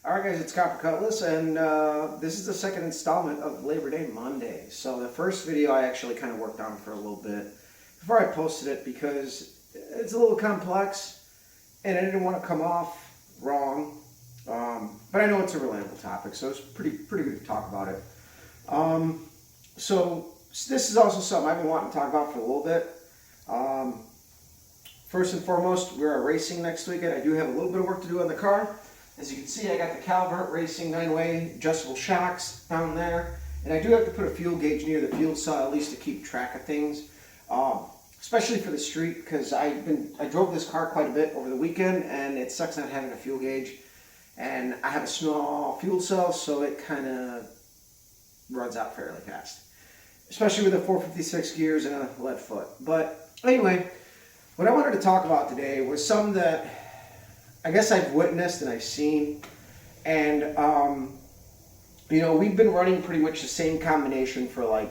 Alright guys, it's Copper Cutlass, and this is the second installment of Labor Day Monday. So the first video I actually kind of worked on for a little bit before I posted it because it's a little complex and I didn't want to come off wrong. But I know it's a relatable topic, so it's pretty good to talk about it. So this is also something I've been wanting to talk about for a little bit. First and foremost, we're racing next weekend. I do have a little bit of work to do on the car. As you can see, I got the Calvert Racing 9-way adjustable shocks down there. And I do have to put a fuel gauge near the fuel cell, at least to keep track of things. Especially for the street, because I drove this car quite a bit over the weekend, and it sucks not having a fuel gauge. And I have a small fuel cell, so it kind of runs out fairly fast. Especially with the 456 gears and a lead foot. But anyway, what I wanted to talk about today was something that I guess I've witnessed and I've seen, and you know, we've been running pretty much the same combination for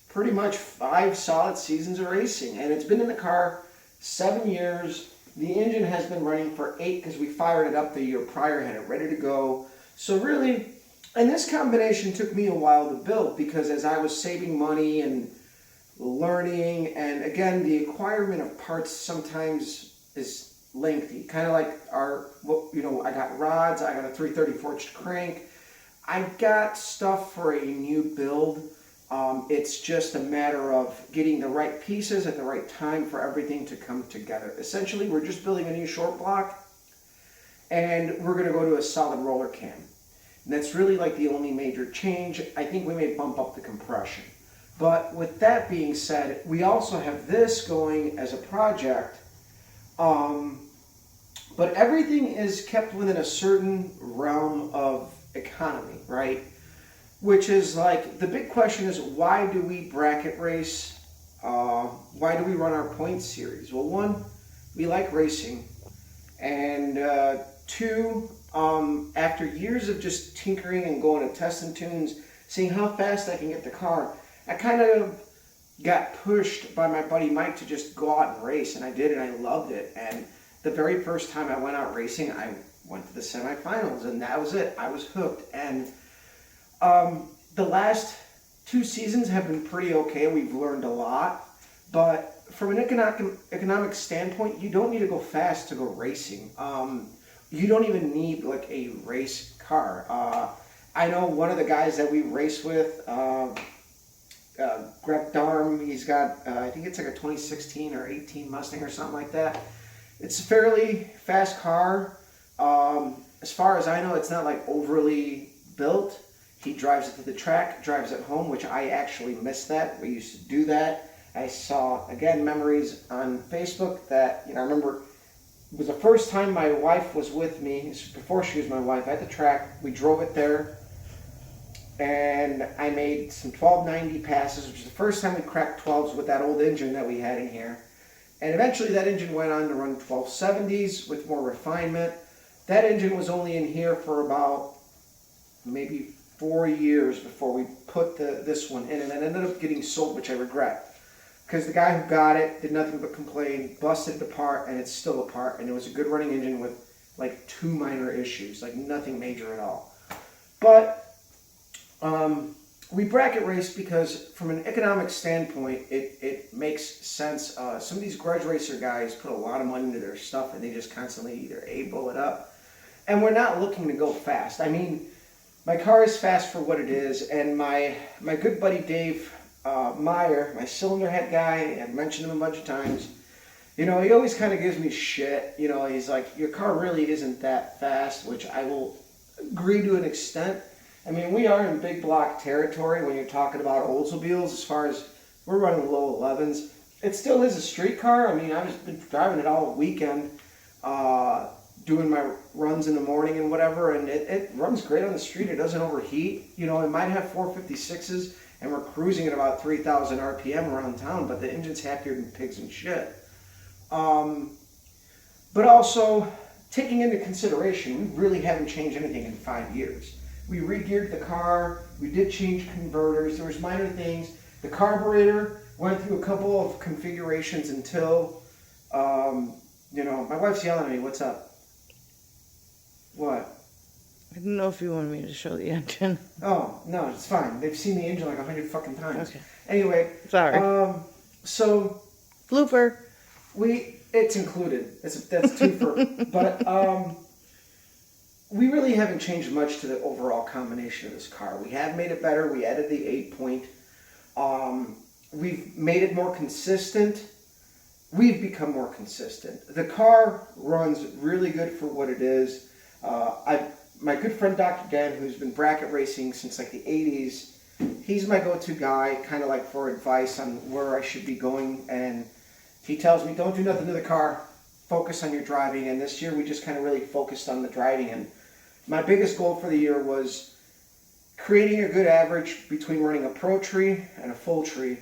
pretty much 5 solid seasons of racing, and it's been in the car 7 years. The engine has been running for 8 because we fired it up the year prior, had it ready to go. So really, and this combination took me a while to build because as I was saving money and learning, and again, the acquirement of parts sometimes is lengthy, kind of like I got rods, I got a 330 forged crank, I got stuff for a new build. It's just a matter of getting the right pieces at the right time for everything to come together. Essentially, we're just building a new short block, and we're going to go to a solid roller cam. And that's really like the only major change. I think we may bump up the compression. But with that being said, we also have this going as a project. But everything is kept within a certain realm of economy, right? Which is like, the big question is, why do we bracket race? Why do we run our points series? Well, 1, we like racing. And 2, after years of just tinkering and going to testing tunes, seeing how fast I can get the car, I kind of got pushed by my buddy Mike to just go out and race, and I did, and I loved it. And the very first time I went out racing, I went to the semifinals, and that was it. I was hooked. And the last 2 seasons have been pretty okay. We've learned a lot, but from an economic standpoint, you don't need to go fast to go racing. You don't even need like a race car. I know one of the guys that we race with, Greg Darm, he's got, I think it's like a 2016 or 18 Mustang or something like that. It's a fairly fast car. As far as I know, it's not like overly built. He drives it to the track, drives it home, which I actually miss that. We used to do that. I saw, again, memories on Facebook that, I remember it was the first time my wife was with me, before she was my wife, at the track. We drove it there. And I made some 1290 passes, which is the first time we cracked 12s with that old engine that we had in here. And eventually that engine went on to run 1270s with more refinement. That engine was only in here for about maybe 4 years before we put this one in. And it ended up getting sold, which I regret. Because the guy who got it did nothing but complain, busted it apart, and it's still apart. And it was a good running engine with like 2 minor issues, like nothing major at all. But we bracket race because from an economic standpoint, it makes sense. Some of these grudge racer guys put a lot of money into their stuff, and they just constantly either blow it up. And we're not looking to go fast. I mean, my car is fast for what it is, and my good buddy Dave Meyer, my cylinder head guy, I've mentioned him a bunch of times, he always kind of gives me shit. He's like, your car really isn't that fast, which I will agree to an extent. I mean, we are in big block territory when you're talking about Oldsmobiles. As far as we're running low 11s, it still is a street car. I mean, I've been driving it all weekend, doing my runs in the morning and whatever, and it runs great on the street. It doesn't overheat. It might have 456s, and we're cruising at about 3,000 RPM around town, but the engine's happier than pigs and shit. But also, taking into consideration, we really haven't changed anything in 5 years. We re-geared the car, we did change converters, there was minor things. The carburetor went through a couple of configurations until, my wife's yelling at me, what's up? What? I didn't know if you wanted me to show the engine. Oh, no, it's fine. They've seen the engine like 100 fucking times. Okay. Anyway. Sorry. So. Blooper. It's included. That's twofer. But, we really haven't changed much to the overall combination of this car. We have made it better. We added the 8-point. We've made it more consistent. We've become more consistent. The car runs really good for what it is. My good friend Dr. Dan, who's been bracket racing since like the 80s, he's my go-to guy, kind of like for advice on where I should be going. And he tells me, don't do nothing to the car. Focus on your driving. And this year we just kind of really focused on the driving. And my biggest goal for the year was creating a good average between running a pro tree and a full tree.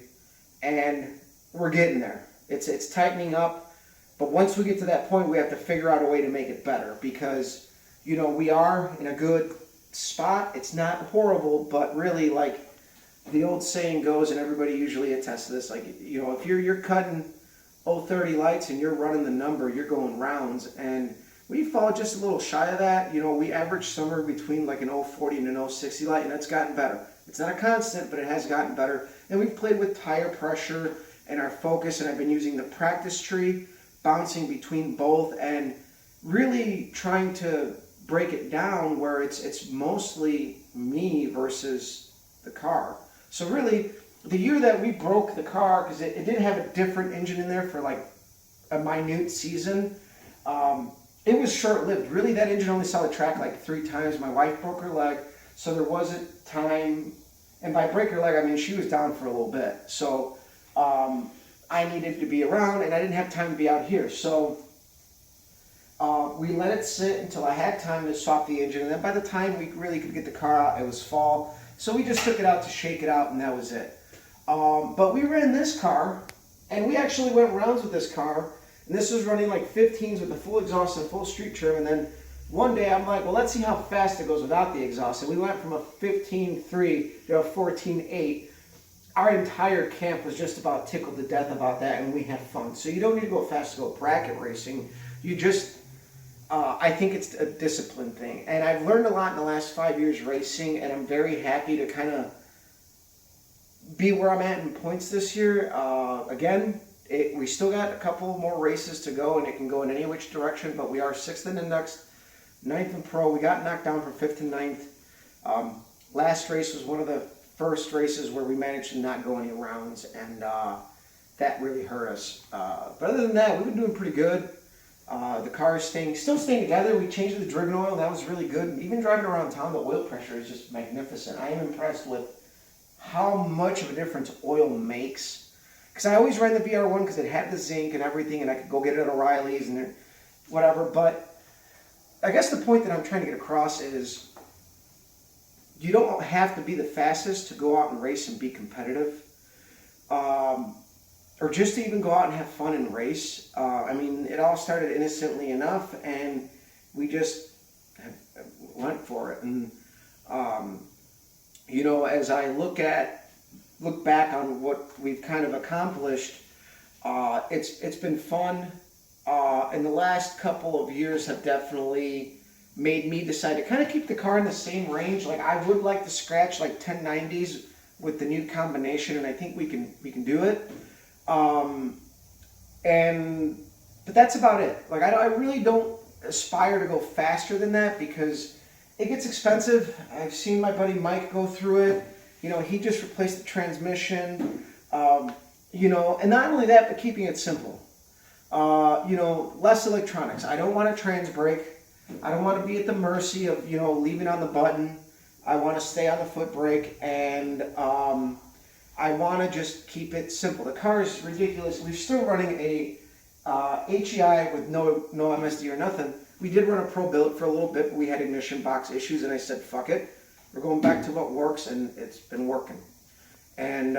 And we're getting there. It's tightening up. But once we get to that point, we have to figure out a way to make it better. Because, you know, we are in a good spot. It's not horrible, but really, like the old saying goes, and everybody usually attests to this, like, you know, if you're cutting 030 lights and you're running the number, you're going rounds. And we fall just a little shy of that. You know, we average somewhere between like an 040 and an 060 light, and that's gotten better. It's not a constant, but it has gotten better. And we've played with tire pressure and our focus, and I've been using the practice tree, bouncing between both, and really trying to break it down where it's mostly me versus the car. So really, the year that we broke the car, because it did have a different engine in there for like a minute season, it was short-lived. Really, that engine only saw the track like 3 times. My wife broke her leg, so there wasn't time. And by break her leg, I mean she was down for a little bit. So I needed to be around, and I didn't have time to be out here. So we let it sit until I had time to swap the engine. And then by the time we really could get the car out, it was fall. So we just took it out to shake it out, and that was it. But we ran this car, and we actually went rounds with this car. And this was running like 15s with the full exhaust and full street trim. And then one day I'm like, well, let's see how fast it goes without the exhaust. And we went from a 15.3 to a 14.8. Our entire camp was just about tickled to death about that, and we had fun. So you don't need to go fast to go bracket racing. You just, I think it's a discipline thing. And I've learned a lot in the last 5 years racing, and I'm very happy to kind of be where I'm at in points this year. Again, we still got a couple more races to go, and it can go in any which direction, but we are 6th in index, 9th in pro. We got knocked down from 5th to 9th. Last race was one of the first races where we managed to not go any rounds, and that really hurt us. But other than that, we've been doing pretty good. The car is still staying together. We changed the driven oil, and that was really good. Even driving around town, the oil pressure is just magnificent. I am impressed with how much of a difference oil makes. Because I always ran the VR1 because it had the zinc and everything, and I could go get it at O'Reilly's and whatever. But I guess the point that I'm trying to get across is you don't have to be the fastest to go out and race and be competitive. Or just to even go out and have fun and race. I mean, it all started innocently enough, and we just went for it. And, you know, as I look back on what we've kind of accomplished, it's been fun. And the last couple of years have definitely made me decide to kind of keep the car in the same range. Like, I would like to scratch like 1090s with the new combination, and I think we can do it. But that's about it. Like, I really don't aspire to go faster than that because it gets expensive. I've seen my buddy Mike go through it. You know, he just replaced the transmission. You know, and not only that, but keeping it simple. You know, less electronics. I don't want a trans brake. I don't want to be at the mercy of, you know, leaving on the button. I want to stay on the foot brake, and I want to just keep it simple. The car is ridiculous. We're still running a HEI with no MSD or nothing. We did run a Pro Billet for a little bit, but we had ignition box issues, and I said, fuck it. We're going back to what works, and it's been working. And,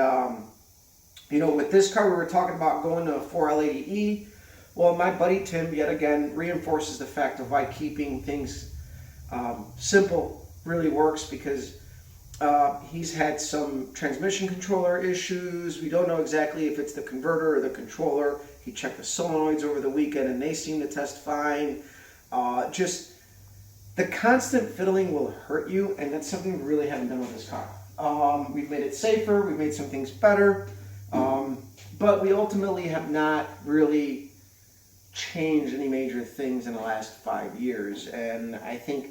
you know, with this car, we were talking about going to a 4L80E. Well, my buddy Tim, yet again, reinforces the fact of why keeping things simple really works, because he's had some transmission controller issues. We don't know exactly if it's the converter or the controller. He checked the solenoids over the weekend, and they seem to test fine. Just the constant fiddling will hurt you, and that's something we really haven't done with this car. We've made it safer, we've made some things better, but we ultimately have not really changed any major things in the last 5 years. And I think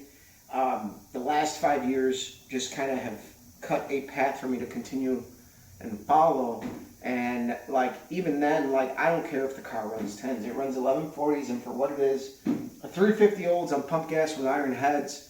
the last 5 years just kind of have cut a path for me to continue and follow. And like even then, like I don't care if the car runs 10s, it runs 1140s, and for what it is, a 350 olds on pump gas with iron heads.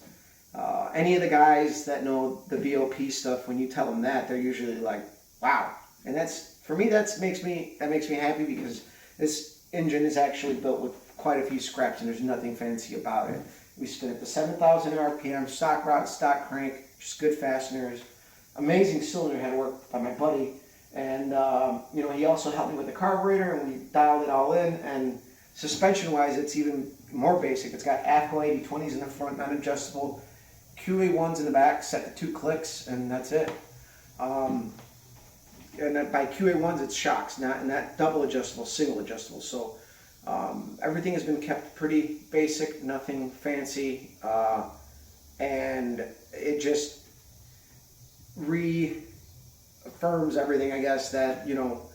Any of the guys that know the VOP stuff, when you tell them that, they're usually like, "Wow!" And that's for me. That makes me happy, because this engine is actually built with quite a few scraps, and there's nothing fancy about it. We spin at the 7,000 RPM, stock rod, stock crank, just good fasteners, amazing cylinder head work by my buddy, and you know, he also helped me with the carburetor, and we dialed it all in. And suspension-wise, it's even more basic. It's got AFCO 80/20s in the front, non-adjustable. QA1s in the back, set to 2 clicks, and that's it. And then by QA1s, it's shocks, not double adjustable, single adjustable. So everything has been kept pretty basic, nothing fancy, and it just reaffirms everything, I guess, that, you know,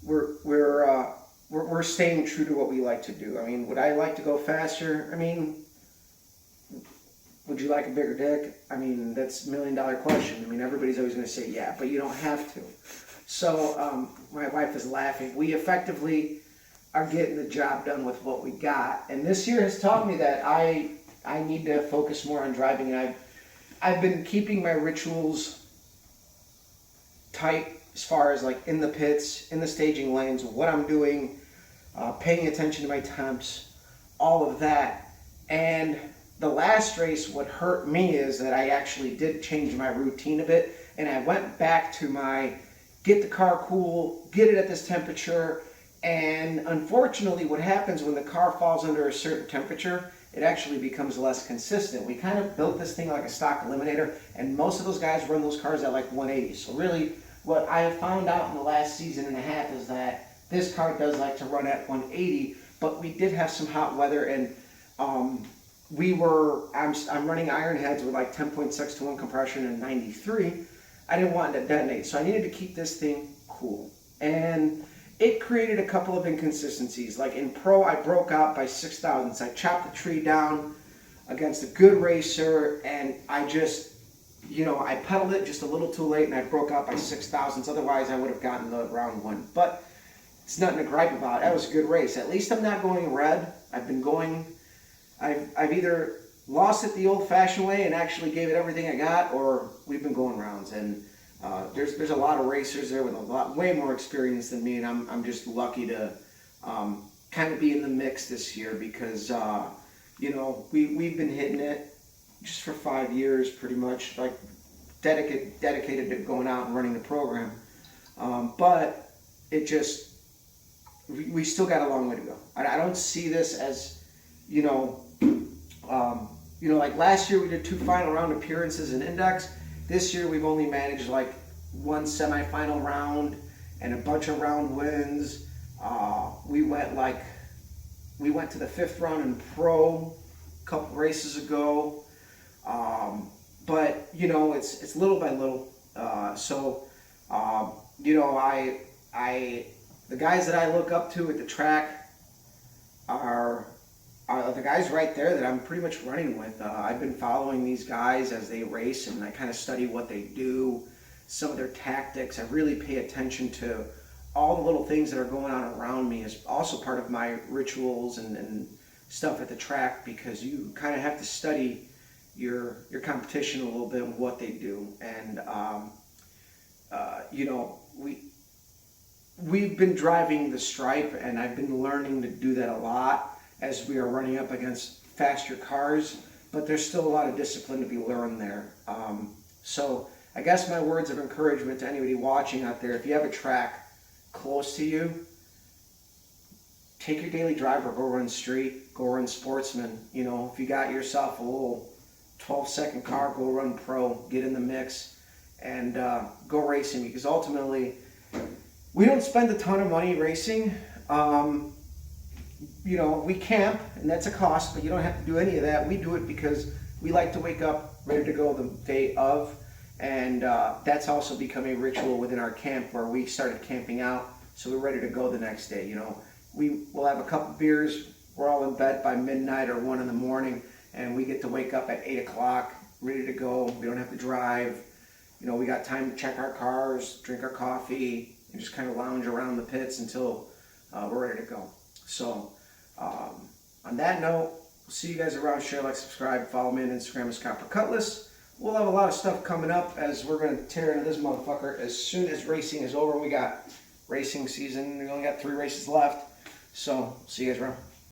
we're staying true to what we like to do. I mean, would I like to go faster? I mean, would you like a bigger dick? I mean, that's $1 million question. I mean, everybody's always going to say yeah, but you don't have to. So my wife is laughing. We effectively are getting the job done with what we got. And this year has taught me that I need to focus more on driving. And I've been keeping my rituals tight as far as like in the pits, in the staging lanes, what I'm doing, paying attention to my temps, all of that. And the last race, what hurt me is that I actually did change my routine a bit, and I went back to my get the car cool, get it at this temperature, and unfortunately what happens when the car falls under a certain temperature, it actually becomes less consistent. We kind of built this thing like a stock eliminator, and most of those guys run those cars at like 180. So really, what I have found out in the last season and a half is that this car does like to run at 180, but we did have some hot weather, and I'm running iron heads with like 10.6 to 1 compression and 93. I didn't want it to detonate, so I needed to keep this thing cool. And it created a couple of inconsistencies. Like in pro, I broke out by 6 thousandths. I chopped the tree down against a good racer, and I just, you know, I pedaled it just a little too late, and I broke out by 6 thousandths. Otherwise, I would have gotten the round one. But it's nothing to gripe about. That was a good race. At least I'm not going red. I've either lost it the old-fashioned way and actually gave it everything I got, or we've been going rounds. And there's a lot of racers there with way more experience than me, and I'm just lucky to kind of be in the mix this year, because you know, we've been hitting it just for 5 years pretty much, like dedicated to going out and running the program. But it just, we still got a long way to go. I don't see this as, you know, like last year we did 2 final round appearances in Index. This year we've only managed like 1 semifinal round and a bunch of round wins. We went to the 5th round in pro a couple races ago. But you know, it's little by little. You know, the guys that I look up to at the track are the guys right there that I'm pretty much running with. I've been following these guys as they race, and I kind of study what they do, some of their tactics. I really pay attention to all the little things that are going on around me, as also part of my rituals and stuff at the track, because you kind of have to study your competition a little bit and what they do. And you know, we've been driving the stripe, and I've been learning to do that a lot as we are running up against faster cars, but there's still a lot of discipline to be learned there. So I guess my words of encouragement to anybody watching out there: if you have a track close to you, take your daily driver, go run street, go run sportsman. You know, if you got yourself a little 12-second car, go run pro, get in the mix, and go racing, because ultimately we don't spend a ton of money racing. You know, we camp, and that's a cost, but you don't have to do any of that. We do it because we like to wake up ready to go the day of, and that's also become a ritual within our camp where we started camping out, so we're ready to go the next day. You know, we will have a couple beers. We're all in bed by midnight or 1 in the morning, and we get to wake up at 8 o'clock, ready to go. We don't have to drive. You know, we got time to check our cars, drink our coffee, and just kind of lounge around the pits until we're ready to go. So, on that note, we'll see you guys around. Share, like, subscribe, follow me on Instagram as Copper Cutlass. We'll have a lot of stuff coming up as we're going to tear into this motherfucker as soon as racing is over. We got racing season. We only got 3 races left. So, see you guys around.